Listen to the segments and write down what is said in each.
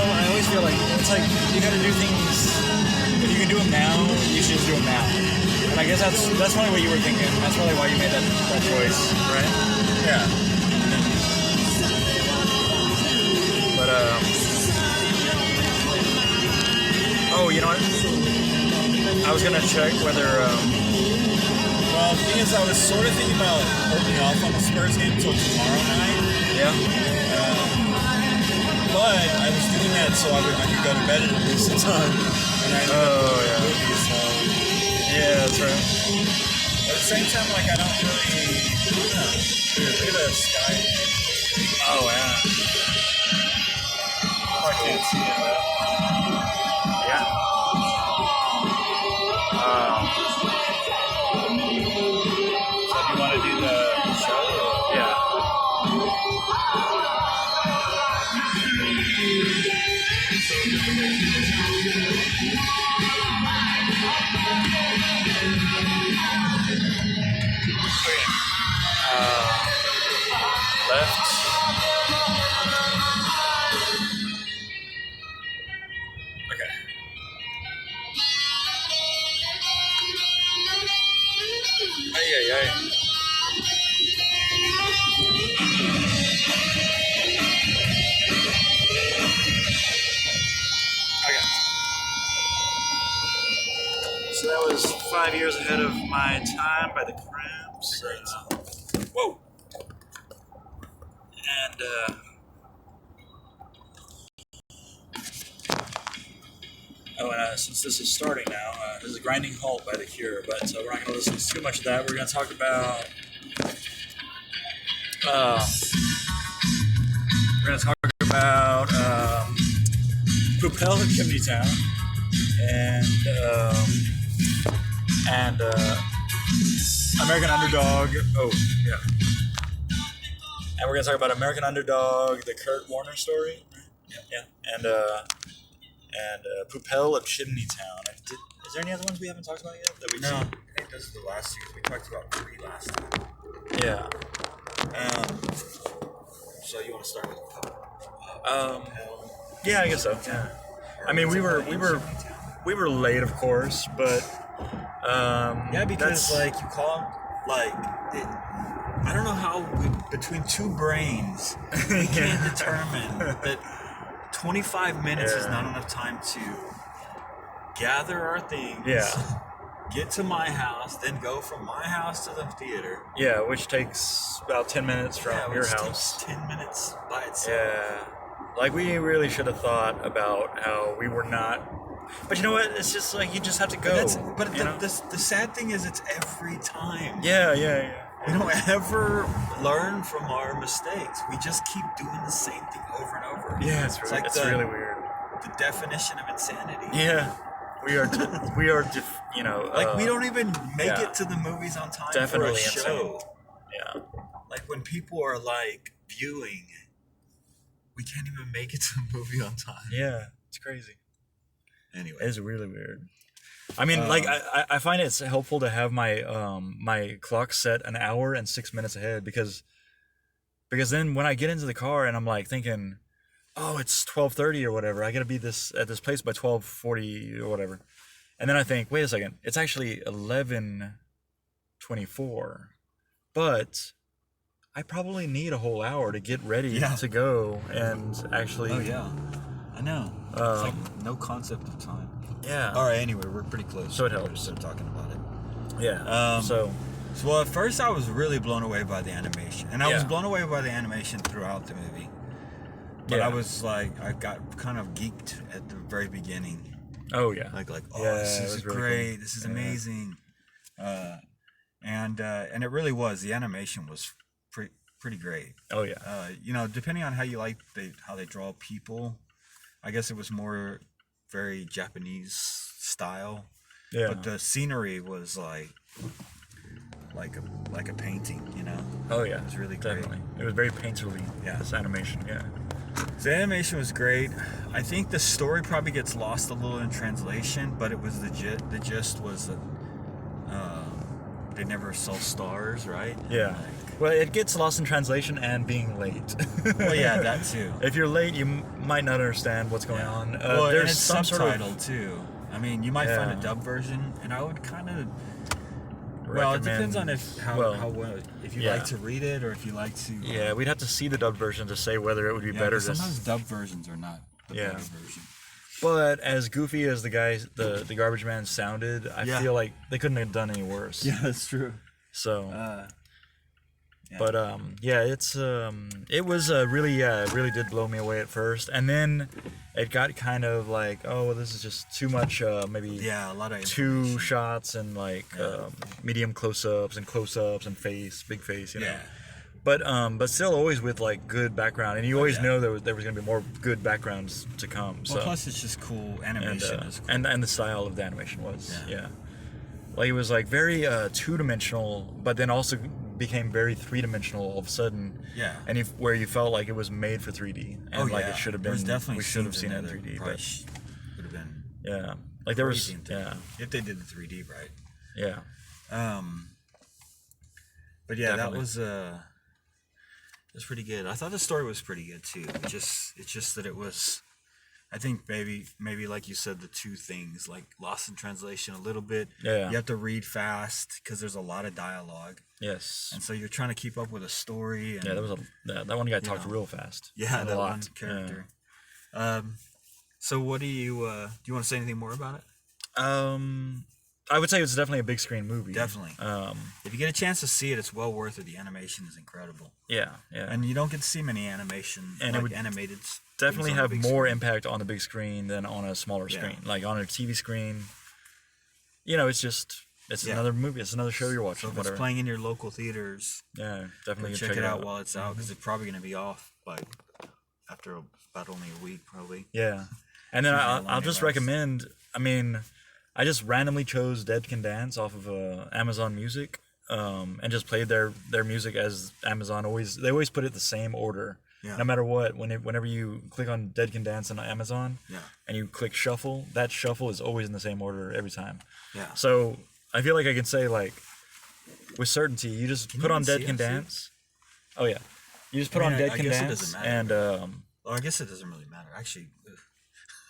I always feel like it's like you gotta do things. If you can do them now, you should just do them now. And I guess that's probably what you were thinking. That's probably why you made that choice, right? Yeah. But oh, you know what? I was gonna check whether. Well, the thing is, I was sort of thinking about holding off on the Spurs game until tomorrow night. Yeah. But I was doing that so I could go to bed at least in time. And I yeah. Movie, so. Yeah, that's right. But at the same time, like, I don't really. Dude, look at the sky. Oh yeah. I can't see it, though. Yeah. So do you want to do the show? Yeah. Left. Okay. Ay. Okay. So that was 5 years ahead of my time by the Cramps. Whoa. And since this is starting now, this is a Grinding Halt by The Cure, but we're not going to listen to too much of that. We're going to talk about Poupelle and Chimney Town, and American Underdog. Oh, yeah. And we're going to talk about American Underdog, the Kurt Warner story. Yeah. And Poupelle of Chimney Town. Is there any other ones we haven't talked about yet? No, I think this is the last two. We talked about 3 last time. Yeah. So you want to start with Yeah, I guess so. Yeah. I mean, we were late, of course, but yeah, because like you call like it, I don't know how between two brains we can't determine that 25 minutes is not enough time to gather our things. Yeah. Get to my house, then go from my house to the theater. Yeah, which takes about 10 minutes from your house. Takes 10 minutes by itself. Yeah. Like, we really should have thought about how we were not... But you know what? It's just like, you just have to go. But the sad thing is, it's every time. Yeah. We don't ever learn from our mistakes. We just keep doing the same thing over and over. Yeah, it's really weird. The definition of insanity. Yeah. We are, like, we don't even make it to the movies on time definitely for a show. Insane. Yeah. Like, when people are, like, viewing, we can't even make it to the movie on time. Yeah, it's crazy. Anyway. It's really weird. I mean, I find it's helpful to have my my clock set an hour and 6 minutes ahead because then when I get into the car and I'm like thinking, oh, it's 12:30 or whatever, I gotta be at this place by 12:40 or whatever, and then I think, wait a second, it's actually 11:24, but I probably need a whole hour to get ready to go and actually. Oh yeah, I know. It's like no concept of time. Yeah. All right. Anyway, we're pretty close. So it helps. Start talking about it. Yeah. So at first I was really blown away by the animation, and I was blown away by the animation throughout the movie. But I was like, I got kind of geeked at the very beginning. Oh yeah. Like this is really great. Cool. This is amazing. And it really was. The animation was pretty great. Oh yeah. Depending on how you like how they draw people, I guess it was more very Japanese style. Yeah. But the scenery was like a painting, you know. Oh yeah. It was really great. Definitely. It was very painterly. Yeah. This animation. Yeah. The animation was great. I think the story probably gets lost a little in translation, but it was the gist was they never saw stars, right? Yeah. Well, it gets lost in translation and being late. Well, yeah, that too. If you're late, you might not understand what's going on. Well, there's and it's some subtitled sort of too. I mean, you might find a dub version, and I would kind of. Well, it depends on how well if you like to read it or if you like to. Yeah, we'd have to see the dubbed version to say whether it would be better. Sometimes dub versions are not the better version. But as goofy as the garbage man sounded, I feel like they couldn't have done any worse. Yeah, that's true. So. But it was really did blow me away at first, and then it got kind of like, oh, this is just too much, maybe a lot of 2 shots and like medium close-ups and big face, you know. But still always with like good background, and you always know there was gonna be more good backgrounds to come. Well, plus it's just cool animation, and the style of the animation was like it was like very 2-dimensional, but then also became very 3-dimensional all of a sudden. Yeah. And where you felt like it was made for 3D, and like it should have been. We should have seen it in 3D. But would have been. Yeah. Like there was. If they did the 3D right. Yeah. But yeah, that was pretty good. I thought the story was pretty good too. It's just that it was. I think maybe like you said, the 2 things, like lost in translation a little bit. Yeah. You have to read fast because there's a lot of dialogue. Yes. And so you're trying to keep up with a story. And, that one guy talked real fast. Yeah, that one character. Yeah. So what do you want to say anything more about it? I would say it's definitely a big screen movie. Definitely. If you get a chance to see it, it's well worth it. The animation is incredible. Yeah, yeah. And you don't get to see many animation, and like animated. Definitely have more impact on the big screen than on a smaller screen. Like on a TV screen, it's another movie. It's another show you're watching. So if it's playing in your local theaters, definitely check it out while it's out, because it's probably going to be off after about only a week, probably. Yeah, and then I'll just recommend. I mean, I just randomly chose Dead Can Dance off of Amazon Music, and just played their music as Amazon they always put it the same order. Yeah. No matter what, whenever you click on Dead Can Dance on Amazon, and you click shuffle, that shuffle is always in the same order every time. Yeah. So I feel like I can say, like, with certainty, you just put on Dead Can Dance. Oh yeah, you just put on Dead Can Dance, and well, I guess it doesn't really matter. Actually,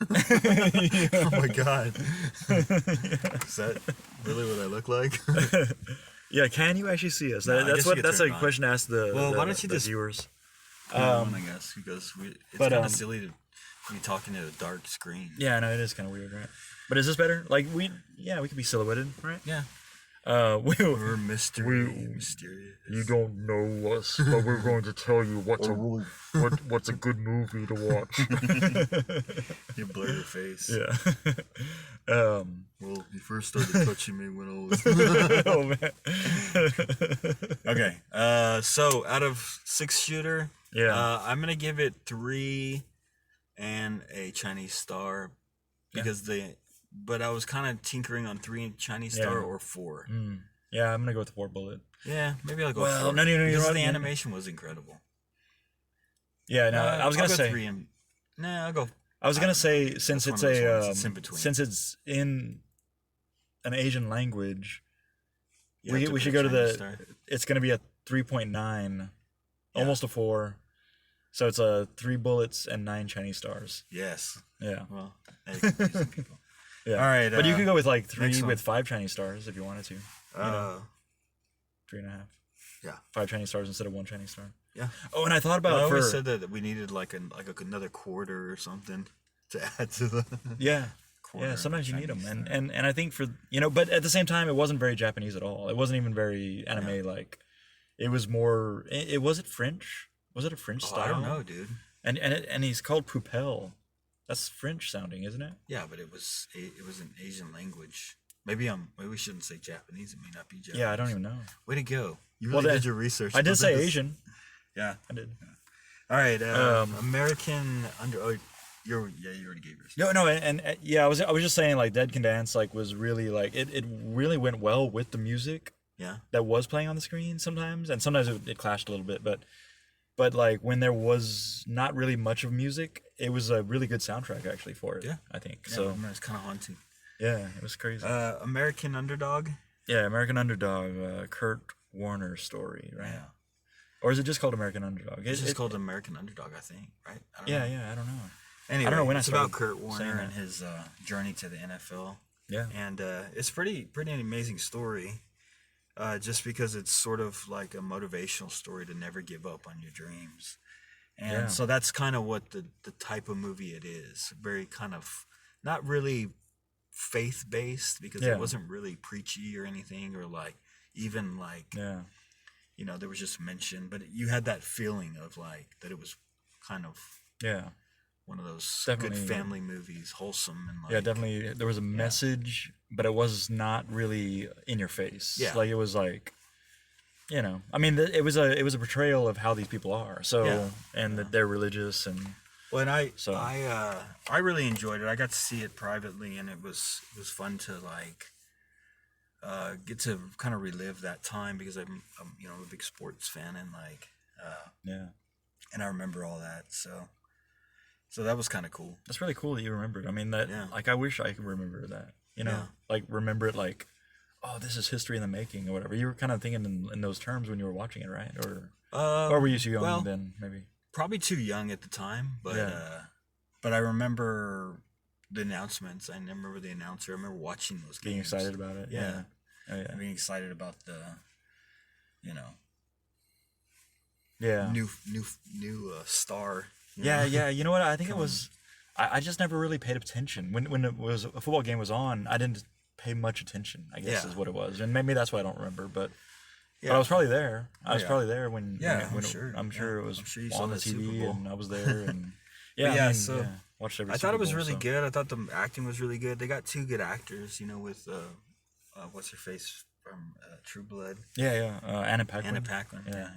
oh my God, is that really what I look like? Yeah, can you actually see us? That's a question to ask the why don't you just viewers. I guess, because it's kind of silly to be talking to a dark screen. Yeah, no, it is kind of weird, right? But is this better? Like we could be silhouetted, right? Yeah. We're mysterious. You don't know us, but we're going to tell you what's a good movie to watch. You blur your face. Yeah. Well, you first started touching me when I was. Oh man. Okay. So out of 6-shooter, I'm gonna give it 3 and a Chinese star, because but I was kind of tinkering on 3 Chinese star or 4. Yeah, I'm gonna go with 4 bullet. Yeah, maybe I'll go 4. No, because the animation was incredible. Yeah, no, I was gonna say 3 and I'll go. I was gonna say, since it's since it's in an Asian language, we should go to it's gonna be a 3.9, almost a 4. So it's a 3 bullets and 9 Chinese stars. Yes. Yeah. Well, confusing people. Yeah. All right. But you could go with like 3 with 5 Chinese stars if you wanted to. 3.5. Yeah. 5 Chinese stars instead of 1 Chinese star. Yeah. Oh, and I thought about. I always said that we needed like another quarter or something to add to the. Yeah. Yeah. Sometimes you need them, and I think but at the same time, it wasn't very Japanese at all. It wasn't even very anime like. It was more. Was it French? Was it a French style? I don't know, dude. And he's called Poupelle. That's French sounding, isn't it? Yeah, but it was an Asian language. Maybe we shouldn't say Japanese. It may not be Japanese. Yeah, I don't even know. Way to go! You really did your research. I did say Asian. Yeah, I did. All right, American under. Oh, you already gave yours. No, and I was just saying, like, Dead Can Dance, like, was really like it really went well with the music. Yeah. That was playing on the screen sometimes, and sometimes it clashed a little bit, but like when there was not really much of music, it was a really good soundtrack actually for it. Yeah, I think so. It's kind of haunting. Yeah, it was crazy. American Underdog. Yeah, American Underdog, Kurt Warner story, right? Yeah. Or is it just called American Underdog? It's just called American Underdog, I think, right? I don't know. I don't know. Anyway, I don't know when it's I started about Kurt Warner saying and that. his journey to the NFL. Yeah. And it's pretty an amazing story, just because it's sort of like a motivational story to never give up on your dreams. And so that's kind of what the type of movie it is. Very kind of not really faith-based, because it wasn't really preachy or anything, or like even like you know, there was just mention, but you had that feeling of like that it was kind of one of those good family movies, wholesome and like definitely there was a message, but it was not really in your face. Like it was like, you know, I mean, it was a portrayal of how these people are. So and that they're religious and. Well, and I really enjoyed it. I got to see it privately, and it was fun to like get to kind of relive that time, because I'm you know, a big sports fan, and like and I remember all that. So that was kind of cool. That's really cool that you remembered. I mean, that like I wish I could remember that. You know, like remember it like, oh, this is history in the making or whatever. You were kind of thinking in those terms when you were watching it, right? Or were you too young then, maybe? Probably too young at the time, but I remember the announcements. I remember the announcer. I remember watching those games. Being excited about it. Yeah. Oh, yeah. Being excited about the, you know. Yeah. New star. Yeah. You know what? I think it was. I just never really paid attention when it was a football game was on. I didn't pay much attention, I guess is what it was, and maybe that's why I don't remember, but. But I was probably there. I was probably there when. I'm sure it was on the TV, and I was there, and watched every. I thought it was really good. I thought the acting was really good. They got two good actors, you know, with what's her face from True Blood. Anna Paquin. Anna Paquin. Yeah,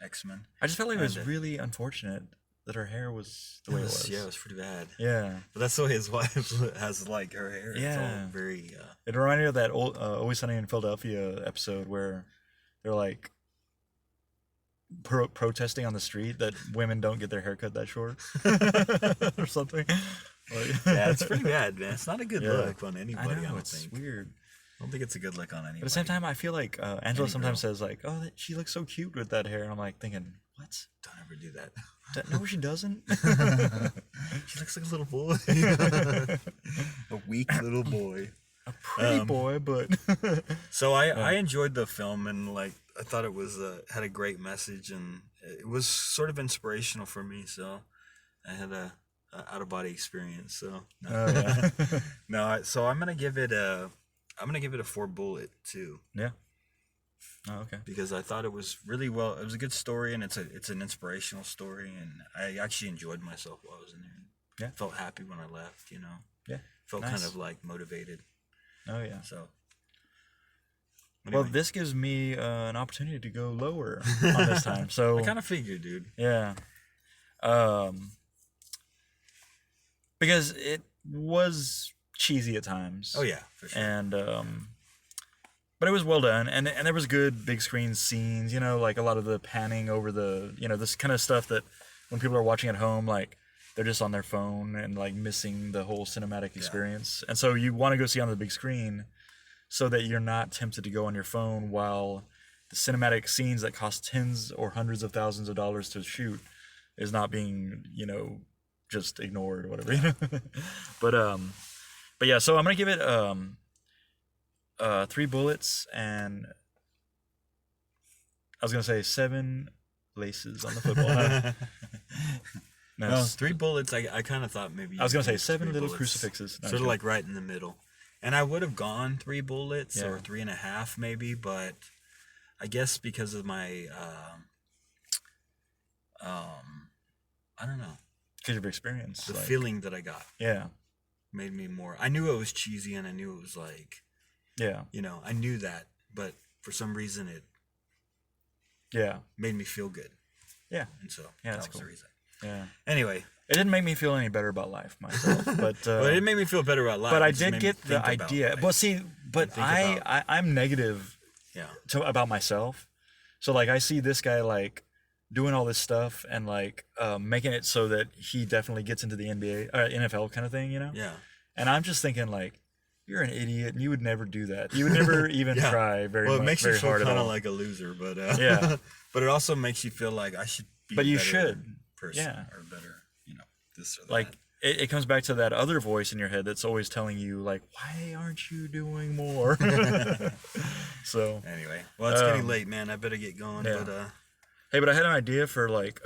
X-Men. I just felt like it was really unfortunate that her hair was the way it was. Yeah, it was pretty bad. Yeah, but that's the way his wife has like her hair. Yeah, it's all very. It reminded me of that old Always Sunny in Philadelphia episode where. They're like protesting on the street that women don't get their hair cut that short or something. Yeah, it's pretty bad, man. It's not a good look on anybody. I don't it's think. Weird. I don't think it's a good look on anybody. But at the same time, I feel like Angela sometimes says like, "Oh, she looks so cute with that hair." And I'm like thinking, "What? Don't ever do that." No, she doesn't. She looks like a little boy. A weak little boy. A pretty boy, but so I enjoyed the film, and like I thought it was had a great message, and it was sort of inspirational for me. So I had a out of body experience. So so I'm gonna give it a 4 bullet too. Yeah. Oh, okay. Because I thought it was really well. It was a good story, and it's an inspirational story, and I actually enjoyed myself while I was in there. Yeah. Felt happy when I left. You know. Yeah. Felt kind of like motivated. Oh yeah. So. Anyway. Well, this gives me an opportunity to go lower on this time. So I kind of figured, dude. Yeah. Because it was cheesy at times. Oh yeah, for sure. And but it was well done, and there was good big screen scenes. You know, like a lot of the panning over the, you know, this kind of stuff that when people are watching at home, like. They're just on their phone and like missing the whole cinematic experience. And so you want to go see on the big screen so that you're not tempted to go on your phone while the cinematic scenes that cost tens or hundreds of thousands of dollars to shoot is not being, you know, just ignored or whatever. You know? But yeah, so I'm going to give it 3 bullets and I was going to say 7 laces on the football. No, 3 bullets. I kind of thought maybe. I was gonna say 7 little crucifixes, sort of like right in the middle, and I would have gone 3 bullets or 3.5 maybe, but I guess because of my I don't know. Because of your experience, the feeling that I got, made me more. I knew it was cheesy, and I knew it was like, you know, I knew that, but for some reason it, made me feel good. Yeah, and so that was the reason. Yeah. Anyway, it didn't make me feel any better about life myself, but well, it made me feel better about life. But I did get the idea. Well, see, but I'm negative, about myself. So like I see this guy like doing all this stuff and like making it so that he definitely gets into the NBA or NFL kind of thing, you know? Yeah. And I'm just thinking like, you're an idiot, and you would never do that. You would never even try very Well, it much, makes you very feel hard at kind of all. like a loser, but Yeah. but it also makes you feel like I should be. But you a better should. person Yeah. or better, this or that. Like it comes back to that other voice in your head that's always telling you like, why aren't you doing more? So anyway, well, it's getting late, man. I better get going. Yeah. But hey, but I had an idea for like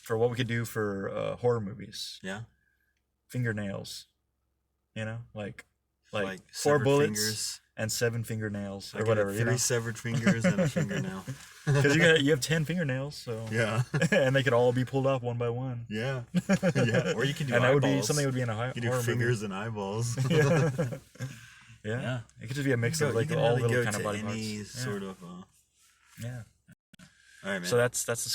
for what we could do for horror movies. yeah, Fingernails. You know, like 4 severed bullets fingers. and 7 fingernails or I whatever. got 3 severed fingers and a fingernail. Because you have 10 fingernails, so Yeah. and they could all be pulled off one by one. Yeah. Yeah. Or you can do and eyeballs. that would be something that would be in a You can do horror fingers movie. and eyeballs. Yeah. Yeah. It could just be a mix of like you can all really little go kind of to body any parts. sort of. Yeah. All right, man. So that's the